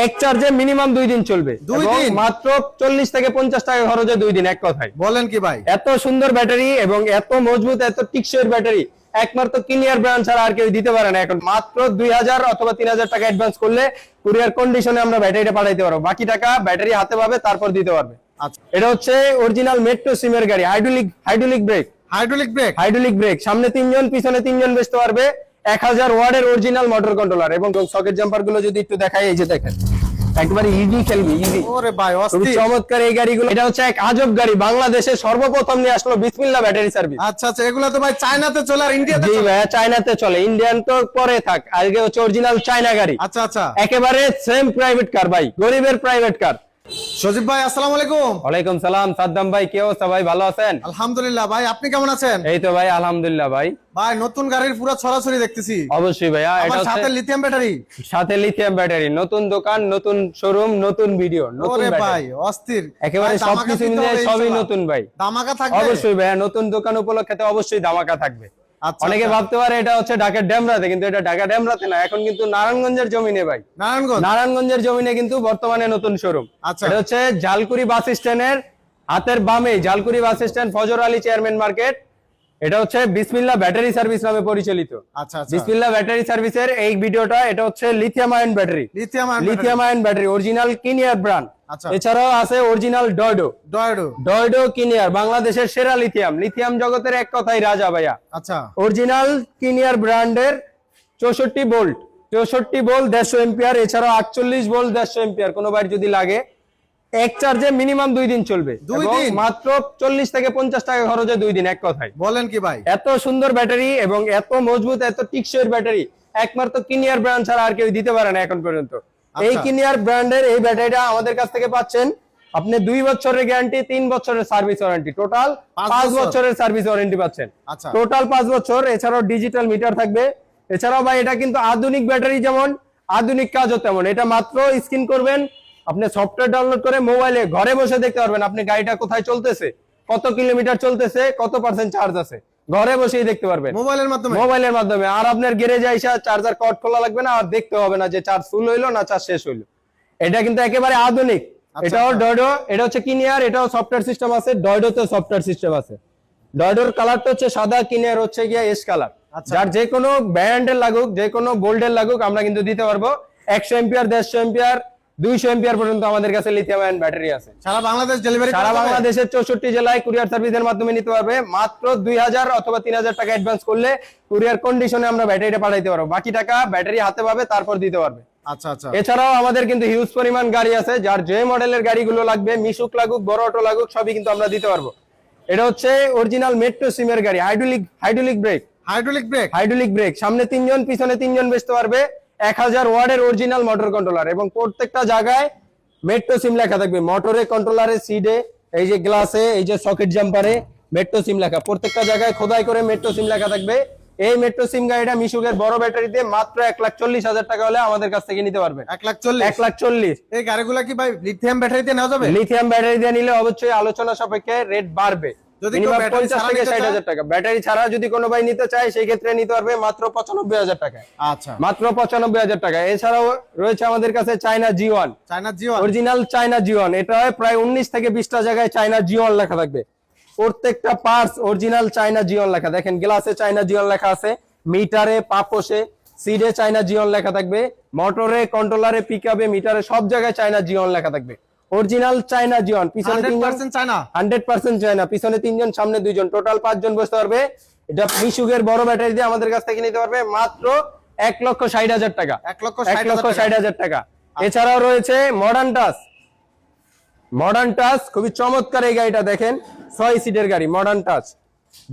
এক চার্জে মিনিমাম 2 দিন চলবে। 2 দিন মাত্র 40 থেকে 50 টাকা খরচে 2 দিন, এক কথায়। বলেন কি ভাই, এত সুন্দর ব্যাটারি এবং এত মজবুত এত টিকসই ব্যাটারি একমাত্র কিনিয়ার ব্র্যান্ড ছাড়া আর কেউ দিতে পারে না। এখন মাত্র 2000 অথবা 3000 টাকা অ্যাডভান্স করলে কুরিয়ার কন্ডিশনে আমরা ব্যাটারিটা পাঠাইতে পারবো, বাকি টাকা ব্যাটারি হাতে পাবে তারপর দিতে পারবে। আচ্ছা, এটা হচ্ছে অরিজিনাল মেট্রো সিমের গাড়ি, হাইড্রোলিক ব্রেক। হাইড্রোলিক ব্রেক, সামনে 3 জন পিছনে 3 জন বসতে পারবে। 1000 ওয়াটের অরিজিনাল মোটর কন্ট্রোলার এবং সকেট জাম্পার গুলো যদি একটু দেখাই, এই যে দেখেন একবারে ইজি খেলবি, ইজি। ওরে ভাই খুব চমৎকার এই গাড়িগুলো। এটা হচ্ছে এক আজব গাড়ি, বাংলাদেশে সর্বপ্রথম নিয়ে আসলো বিসমিল্লাহ ব্যাটারি সার্ভিস। আচ্ছা আচ্ছা, এগুলো তো ভাই চায়নাতে চলে আর ইন্ডিয়াতে জি চলে। ভাই, চায়নাতে চলে, ইন্ডিয়ান তো পরে থাক, আগে হচ্ছে অরিজিনাল চায়না গাড়ি। আচ্ছা আচ্ছা, একেবারে সেম প্রাইভেট কার ভাই, গরিবের প্রাইভেট কার। সজীব ভাই আসসালামু আলাইকুম। ওয়ালাইকুম সালাম সাদ্দাম ভাই, কি অবস্থা ভাই, ভালো আছেন? আলহামদুলিল্লাহ ভাই, আপনি কেমন আছেন? এই তো ভাই আলহামদুলিল্লাহ ভাই। ভাই নতুন গাড়ির পুরো ছড়াছড়ি দেখতেছি। অবশ্যই ভাইয়া, এটা সাথে হচ্ছে লিথিয়াম ব্যাটারি। সাথে লিথিয়াম ব্যাটারি, নতুন দোকান, নতুন শোরুম, নতুন ভিডিও, নতুন ওরে ব্যাটারি। ভাই অস্থির, একেবারে সবকিছু মিলে সবই নতুন ভাই। ধামাকা থাকবে অবশ্যই ভাইয়া, নতুন দোকান উপলক্ষে তো অবশ্যই ধামাকা থাকবে। আচ্ছা, অনেকে ভাবতে পারে এটা হচ্ছে ঢাকার ডেমরাতে, কিন্তু এটা ঢাকা ডেমরাতে না, এখন কিন্তু নারায়ণগঞ্জের জমিনে ভাই। নারায়ণগঞ্জের জমিনে কিন্তু বর্তমানে নতুন শোরুম। আচ্ছা, এটা হচ্ছে জালকুড়ি বাস স্ট্যান্ডের হাতের বামে, জালকুড়ি বাস স্ট্যান্ড, ফজর আলী চেয়ারম্যান মার্কেট। এটা হচ্ছে বিসমিল্লাহ ব্যাটারি সার্ভিস নামে পরিচালিত। আচ্ছা আচ্ছা, বিসমিল্লাহ ব্যাটারি সার্ভিসের এই ভিডিওটা, এটা হচ্ছে lithium ion battery, lithium ion battery original কিনিয়ার ব্র্যান্ড। এছাড়াও আছে অরিজিনাল ডয়ডো কিনিয়ার, বাংলাদেশের সেরা লিথিয়াম জগতের এক কথাই রাজা ভাইয়া। আচ্ছা, অরিজিনাল কিনিয়ার ব্র্যান্ডের 64 ভোল্ট 150 এম্পিয়ার, এছাড়াও 48 ভোল্ট 150 এম্পিয়ার কোনো বাইর যদি লাগে, এক চার্জে মিনিমাম 2 দিন চলবে। মাত্র 40 থেকে 50 টাকা খরচে 2 দিন, এক কথায়। বলেন কি ভাই, এত সুন্দর ব্যাটারি এবং এত মজবুত এত টিকসই ব্যাটারি একমাত্র কিনিয়ার ব্র্যান্ড ছাড়া আর কেউ দিতে পারে না এখন পর্যন্ত। এই কিনিয়ার ব্র্যান্ডের এই ব্যাটারিটা আমাদের কাছ থেকে পাচ্ছেন আপনি 2 বছরের গ্যারান্টি, 3 বছরের সার্ভিস ওয়ারেন্টি, টোটাল 5 বছরের সার্ভিস ওয়ারেন্টি পাচ্ছেন। টোটাল 5 বছর, এছাড়াও ডিজিটাল মিটার থাকবে। এছাড়াও ভাই এটা কিন্তু আধুনিক ব্যাটারি, যেমন আধুনিক কাজও তেমন। এটা মাত্র স্ক্রিন করবেন, আপনি সফটওয়্যার ডাউনলোড করে মোবাইলে ঘরে বসে দেখতে পারবেন আপনি গাড়িটা কোথায় চলতেছে, কত কিলোমিটার চলতেছে, কত পার্সেন্ট চার্জ আছে, ঘরে বসেই দেখতে পারবেন মোবাইলের মাধ্যমে। আর আপনার গ্যারেজে আইসা চার্জার কর্ড খোলা লাগবে না, আর দেখতে হবে না যে চার্জ ফুল হইলো না চার্জ শেষ হইলো। এটা কিন্তু একেবারে আধুনিক। এটাও ডয়ডো, এটা হচ্ছে কিনিয়ার, এটাও সফটওয়্যার সিস্টেম আছে, ডয়ডোতে সফটওয়্যার সিস্টেম আছে। ডয়ডোর কালারটা হচ্ছে সাদা, কিনিয়ার হচ্ছে গিয়া এস কালার। যার যে কোনো ব্র্যান্ডের লাগুক, যে কোনো বোল্ডের লাগুক, আমরা কিন্তু দিতে পারবো। 100 এম্পিয়ার, 150 এম্পিয়ার, 200 এম্পিয়ার পর্যন্ত আমাদের কাছে লিথিয়াম আয়ন ব্যাটারি আছে। সারা বাংলাদেশের 64 জেলায় কুরিয়ার সার্ভিসের মাধ্যমে নিতে পারবে। মাত্র 2000 অথবা 3000 টাকা অ্যাডভান্স করলে কুরিয়ার কন্ডিশনে আমরা ব্যাটারিটা পাঠাইতে পারবো, বাকি টাকা ব্যাটারি হাতে পাবে তারপর দিতে পারবে। আচ্ছা আচ্ছা, এছাড়াও আমাদের কিন্তু হিউজ পরিমাণ গাড়ি আছে, যার যে মডেলের গাড়িগুলো লাগবে, মিশুক লাগুক বড় অটো লাগুক, সবই কিন্তু আমরা দিতে পারবো। এটা হচ্ছে অরিজিনাল মেট্রো সিমের গাড়ি, হাইড্রোলিক ব্রেক, সামনে 3 জন পিছনে 3 জন বসতে পারবে। 1000 ওয়াটের অরিজিনাল মোটর কন্ট্রোলার এবং প্রত্যেকটা জায়গায় মেট্রো সিম লেখা থাকবে। মোটরে, কন্ট্রোলারে, সিডে, এই যে গ্লাসে, এই যে সকেট জাম্পারে মেট্রো সিম লেখা, প্রত্যেকটা জায়গায় খোদাই করে মেট্রো সিম লেখা থাকবে। এই মেট্রো সিম গাড়িটা মিশুকের বড় ব্যাটারিতে মাত্র 1,40,000 টাকা হলে আমাদের কাছ থেকে নিতে পারবে। 1,40,000। এই গাড়িগুলো কি ভাই লিথিয়াম ব্যাটারিতে নেওয়া যাবে? লিথিয়াম ব্যাটারি দিয়ে নিলে অবশ্যই আলোচনা সাপেক্ষে রেট বাড়বে। মিনিমাম 50 থেকে 60,000 টাকা। ব্যাটারি ছাড়া যদি কোনো ভাই নিতে চায় সেই ক্ষেত্রে নিতে পারবে মাত্র 95,000 টাকা। আচ্ছা, মাত্র 95,000 টাকা। এছাড়াও রয়েছে আমাদের কাছে China G1, original China G1। এটা প্রায় 19 থেকে 20টা জায়গায় চায়না G1 লেখা থাকবে। প্রত্যেকটা পার্টস অরিজিনাল চায়না G1 লেখা। দেখেন গ্লাসে চায়না G1 লেখা আছে, মিটারে, পাপোশে, সিডে চায়না G1 লেখা থাকবে, মোটরে, কন্ট্রোলারে, পিকআপে, মিটারে সব জায়গায় চায়না G1 লেখা থাকবে। অরিজিনাল চায়না G1, পিছনে 100% চায়না, 100% চায়না, পিছনে 3 জন সামনে 2 জন, টোটাল 5 জন বসতে পারবে। এটা মিশুকের বড় ব্যাটারি দিয়ে আমাদের কাছ থেকে নিতে পারবে মাত্র 1,60,000 টাকা। 1,60,000 টাকা। এছাড়াও রয়েছে মডার্ন টাচ, খুবই চমৎকার এই গাড়িটা দেখেন, 6 সিটের গাড়ি, মডার্ন টাচ,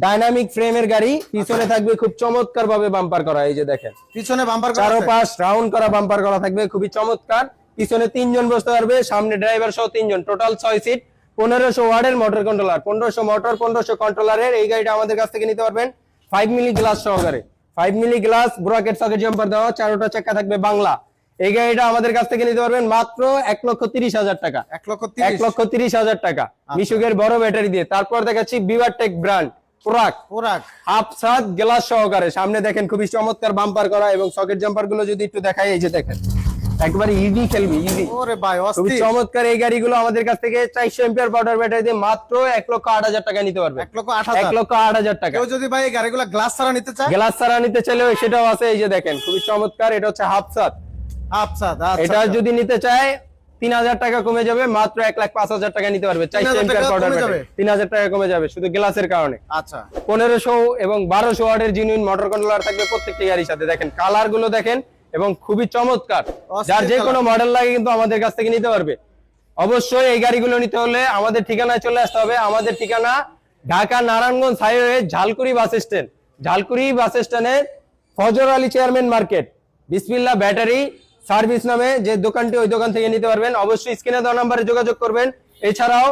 ডাইনামিক ফ্রেমের গাড়ি। পিছনে থাকবে খুব চমৎকার ভাবে বাম্পার করা, এই যে দেখেন পিছনে বাম্পার করা, চারপাশ রাউন্ড করা বাম্পার করা থাকবে, খুবই চমৎকার। পিছনে 3 জন বসতে পারবে, সামনে ড্রাইভার সহ 3 জন, টোটাল 6 সিট। 1500 ওয়াটের মোটর কন্ট্রোলার, 1500 মোটর, 1500 কন্ট্রোলারের এই গাড়িটা আমাদের কাছ থেকে নিতে পারবেন 5 মিলি গ্লাস সহকারে। 5 milli glass, bracket socket jumper দেওয়া, 4টা চাকা থাকবে বাংলা। এই গাড়িটা আমাদের কাছ থেকে নিতে পারবেন মাত্র 1,30,000 টাকা। 1,30,000 টাকা মিশুকের বড় ব্যাটারি দিয়ে। তারপর দেখাচ্ছি বিভারটেক ব্র্যান্ড পোরাক হাফ সাত গ্লাস সহকারে। সামনে দেখেন খুবই চমৎকার বাম্পার করা এবং সকেট জাম্পার গুলো যদি একটু দেখাই, এই যে দেখেন একবারে ইজি খেলবে, ইজি। ওরে ভাই খুবই অস্থির। চমৎকার এই গাড়িগুলো আমাদের কাছ থেকে 400 এম্পিয়ার পাউডার ব্যাটারি দিয়ে মাত্র 1,08,000 টাকা নিতে পারবে। 1,08,000 1,08,000 টাকা। কেউ যদি ভাই এই গাড়িগুলো গ্লাস ছাড়া নিতে চায়? গ্লাস ছাড়া নিতে চাইলেও সেটাও আছে, এই যে দেখেন খুবই চমৎকার। এটা হচ্ছে হাফসাত। আচ্ছা এটা যদি নিতে চায় 3,000 টাকা কমে যাবে, মাত্র 1,05,000 টাকা নিতে পারবে। 400 এম্পিয়ার পাউডার ব্যাটারি 3,000 টাকা কমে যাবে শুধু গ্লাসের কারণে। আচ্ছা 1500 এবং 1200 ওয়াটের জিনুইন মোটর কন্ট্রোলার থাকবে প্রত্যেকটি গাড়ির সাথে। দেখেন কালার গুলো দেখেন এবং খুবই চমৎকার। যার যে কোনো মডেল লাগে কিন্তু আমাদের কাছ থেকে নিতে পারবে। অবশ্যই এই গাড়িগুলো নিতে হলে আমাদের ঠিকানায় চলে আসতে হবে। আমাদের ঠিকানা Dhaka Narayanganj highway Jhalkuri bus stand. Jhalkuri bus স্ট্যান্ডের Fazar Ali chairman market Bismillah battery service নামে যে দোকানটি, ওই দোকান থেকে নিতে পারবেন। অবশ্যই স্ক্রিনে দেওয়া নাম্বারে যোগাযোগ করবেন। এছাড়াও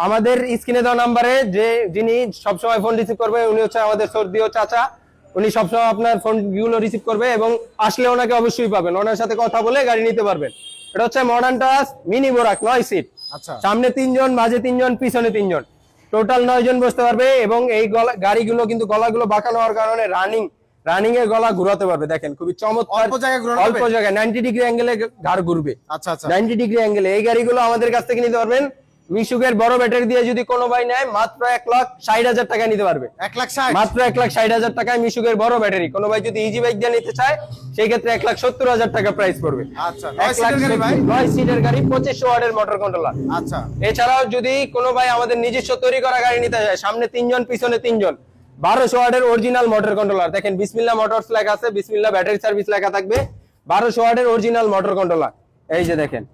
আমাদের স্ক্রিনে দেওয়া নাম্বারে যিনি সবসময় ফোন রিসিভ করবে উনি হচ্ছে আমাদের সর্দিও চাচা। উনি সবসময় আপনার ফোন গুলো রিসিভ করবে এবং আসলে ওনাকে অবশ্যই পাবেন। ওনার সাথে কথা বলে গাড়ি নিতে পারবেন। এটা হচ্ছে মডার্ন টাস মিনি বোরাক 9 সিট। আচ্ছা সামনে 3 জন, মাঝে 3 জন, পিছনে 3 জন, টোটাল 9 জন বসতে পারবে। এবং এই গাড়িগুলো কিন্তু গলাগুলো বাঁকানো হওয়ার কারণে রানিং এর গলা ঘোরাতে পারবে। দেখেন খুবই চমৎকার। অল্প জায়গায় ঘোরানো অল্প জায়গায় 90 ডিগ্রি অ্যাঙ্গেলে ঘাড় ঘুরবে। আচ্ছা আচ্ছা 90 ডিগ্রি অ্যাঙ্গেলে এই গাড়িগুলো আমাদের কাছ থেকে নিতে পারবেন। মিশুকের বড় ব্যাটারি দিয়ে যদি কোনো ভাই নেয় মাত্র 1,60,000 টাকা নিতে পারবে। 1,60,000 মাত্র 1,60,000 টাকায় মিশুকের বড় ব্যাটারি। কোনো ভাই যদি ইজি বাইক দিয়ে নিতে চায় সেই ক্ষেত্রে 1,70,000 টাকা প্রাইস পড়বে। আচ্ছা 9 সিটের গাড়ি ভাই। 9 সিটের গাড়ি 2500 ওয়াটের মোটর কন্ট্রোলার। আচ্ছা এছাড়াও যদি কোনো ভাই আমাদের নিজস্ব তৈরি করা গাড়ি নিতে চায়, সামনে 3 জন, পিছনে 3 জন, 1200 ওয়াটের অরিজিনাল মোটর কন্ট্রোলার। দেখেন বিসমিল্লাহ মোটরস লেখা আছে, বিসমিল্লাহ ব্যাটারি সার্ভিস লেখা থাকবে। 1200 ওয়াটের অরিজিনাল মোটর কন্ট্রোলার। এই যে দেখেন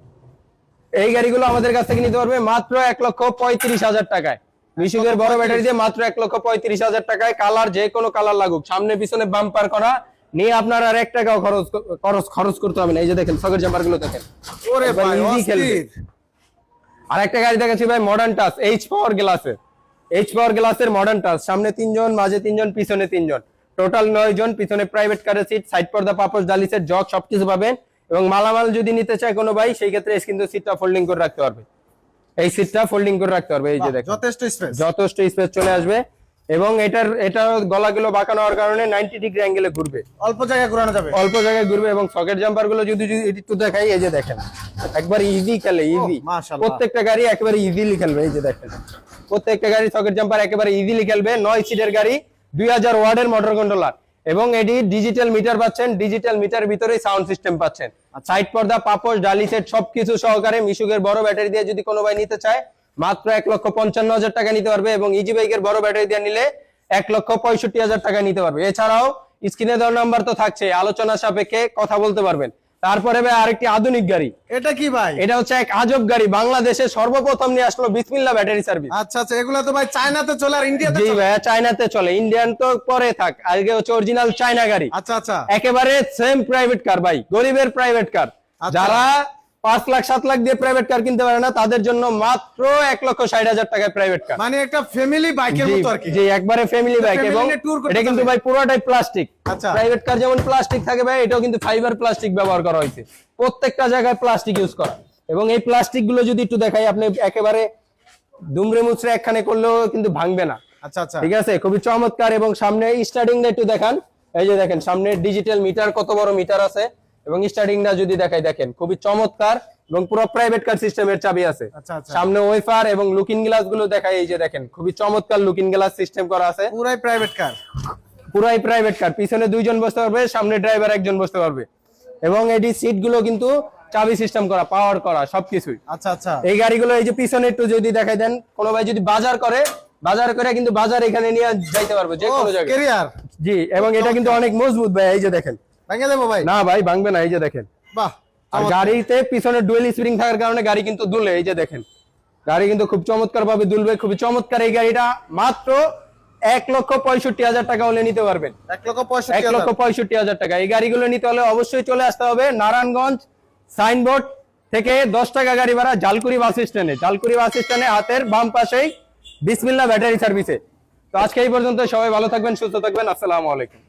এই গাড়িগুলো আমাদের কাছ থেকে নিতে পারবে মাত্র 1,35,000 টাকায়। মিশুকের বড় ব্যাটারি দিয়ে মাত্র 1,35,000 টাকায়। কালার যে কোনো কালার লাগুক, সামনে পিছনে বাম্পার করা নিয়ে আপনার আর 1 টাকাও খরচ করতে হবে না। এই যে দেখেন সকেট জাম্পার গুলো দেখেন। ওরে একবার ভাই easy খেলবে। অস্থির। আর একটা গাড়ি দেখাচ্ছি ভাই মডার্ন টাচ এইচ পাওয়ার গ্লাসের মডার্ন টাচ। সামনে 3 জন, মাঝে 3 জন, পিছনে 3 জন, টোটাল 9 জন। পিছনে প্রাইভেট কারের সিট, সাইড পর্দা, পাপোশ, ডালি সেট, জগ সবকিছু পাবেন। এবং মালামাল যদি নিতে চায় কোনো ভাই সেই ক্ষেত্রে কিন্তু সিটটা ফোল্ডিং করে রাখতে পারবে। এই সিটটা ফোল্ডিং করে রাখতে পারবে। এই যে দেখেন যথেষ্ট স্পেস। যথেষ্ট স্পেস চলে আসবে। এবং এটার গলাগুলো বাঁকানো হওয়ার কারণে 90 ডিগ্রি অ্যাঙ্গেলে ঘুরবে, অল্প জায়গায় ঘোরানো যাবে। অল্প জায়গায় ঘুরবে। এবং সকেট জাম্পার গুলো যদি একটু দেখাই, এই যে দেখেন একবার ইজি খেলে, ইজি। মাশাআল্লাহ। প্রত্যেকটা গাড়ি একেবারে ইজিলি খেলবে। এই যে দেখেন প্রত্যেকটা গাড়ি সকেট জাম্পার একেবারে ইজিলি খেলবে। 9 সিটের গাড়ি, 2000 ওয়াটের মোটর কন্ট্রোলার এবং এটি ডিজিটাল মিটার পাচ্ছেন। ডিজিটাল মিটার ভিতরেই সাউন্ড সিস্টেম পাচ্ছেন। সাইড পর্দা, পাপোশ, ডালি সেট সবকিছু সহকারে মিশুকের বড় ব্যাটারি দিয়ে যদি কোনো ভাই নিতে চায় মাত্র 1,55,000 টাকা নিতে পারবে। এবং ইজি বাইকের বড় ব্যাটারি দিয়ে নিলে 1,65,000 টাকা নিতে পারবে। এছাড়াও স্ক্রিনে দেওয়ার নাম্বার তো থাকছে, আলোচনা সাপেক্ষে কথা বলতে পারবেন। তারপরে ভাই আরেকটি আধুনিক গাড়ি। এটা কি ভাই? এটা হচ্ছে এক আজব গাড়ি, বাংলাদেশে সর্বপ্রথম নিয়ে আসলো বিসমিল্লাহ ব্যাটারি সার্ভিস। আচ্ছা আচ্ছা এগুলা তো ভাই চায়নাতে চলে আর ইন্ডিয়াতে জি চলে। ভাই চায়নাতে চলে, ইন্ডিয়ান তো পরে থাক। আজকে হচ্ছে অরিজিনাল চায়না গাড়ি। আচ্ছা আচ্ছা একেবারে সেম প্রাইভেট কার ভাই, গরিবের প্রাইভেট কার। আচ্ছা। যারা 5 লাখ 7 লাখ দিয়ে প্রাইভেট কার কিনতে পারে না তাদের জন্য মাত্র 1,60,000 টাকায় প্রাইভেট কার। মানে একটা ফ্যামিলি বাইকের মতো আর কি। জি একবারে ফ্যামিলি বাইক। family এবং নিয়ে tour করতে এটা কিন্তু যাবে। ভাই পুরোটাই প্লাস্টিক। আচ্ছা। প্রাইভেট কার যেমন প্লাস্টিক থাকে ভাই, এটাও কিন্তু ফাইবার প্লাস্টিক ব্যবহার করা হয়েছে। প্রত্যেকটা জায়গায় প্লাস্টিক ইউজ করা। এবং এই প্লাস্টিক গুলো যদি একটু দেখাই, আপনি একেবারে দুমড়ে মুচড়ে একখানে করলেও কিন্তু ভাঙবে না। আচ্ছা আচ্ছা ঠিক আছে, খুবই চমৎকার। এবং সামনে স্টার্টিংটা একটু দেখান। এই যে দেখেন সামনে ডিজিটাল মিটার, কত বড় মিটার আছে। এবং স্টার্টিংটা যদি দেখাই দেখেন খুবই চমৎকার। এবং পুরো প্রাইভেট কার সিস্টেমের চাবি আছে। আচ্ছা আচ্ছা সামনে ওয়েফার এবং লুকিং গ্লাস গুলো দেখাই। এই যে দেখেন খুবই চমৎকার লুকিং গ্লাস সিস্টেম করা আছে। পুরাই প্রাইভেট কার। পুরাই প্রাইভেট কার। পিছনে 2 জন বসতে পারবে, সামনে ড্রাইভার 1 জন বসতে পারবে। এবং এটি সিট গুলো কিন্তু চাবি সিস্টেম করা, পাওয়ার করা সবকিছুই। আচ্ছা আচ্ছা এই গাড়িগুলো এই যে পিছনে একটু যদি দেখাই দেন, কোনো ভাই যদি বাজার করে কিন্তু বাজার এখানে নিয়ে যাইতে পারবে যে কোনো জায়গায়। ক্যারিয়ার। জি এবং এটা কিন্তু অনেক মজবুত ভাই। এই যে দেখেন, ভেঙে দেবো ভাই? না ভাই ভাঙবে না। এই যে দেখেন, বাহ। আর গাড়িতে পিছনে ডুয়েল স্প্রিং থাকার কারণে গাড়ি কিন্তু দুলে। এই যে দেখেন গাড়ি কিন্তু খুব চমৎকার ভাবে দুলবে, খুবই চমৎকার। এই গাড়িটা মাত্র 1,65,000 টাকা হলে নিতে পারবেন। 1,65,000 1,65,000 টাকা। এই গাড়িগুলো নিতে হলে অবশ্যই চলে আসতে হবে নারায়ণগঞ্জ সাইনবোর্ড থেকে 10 টাকা গাড়ি ভাড়া, ঝালকুড়ি বাস স্ট্যান্ডে। ঝালকুড়ি বাস স্ট্যান্ডে হাতের বাম পাশেই বিসমিল্লাহ ব্যাটারি সার্ভিসে। তো আজকে এই পর্যন্ত, সবাই ভালো থাকবেন, সুস্থ থাকবেন। আসসালামু আলাইকুম।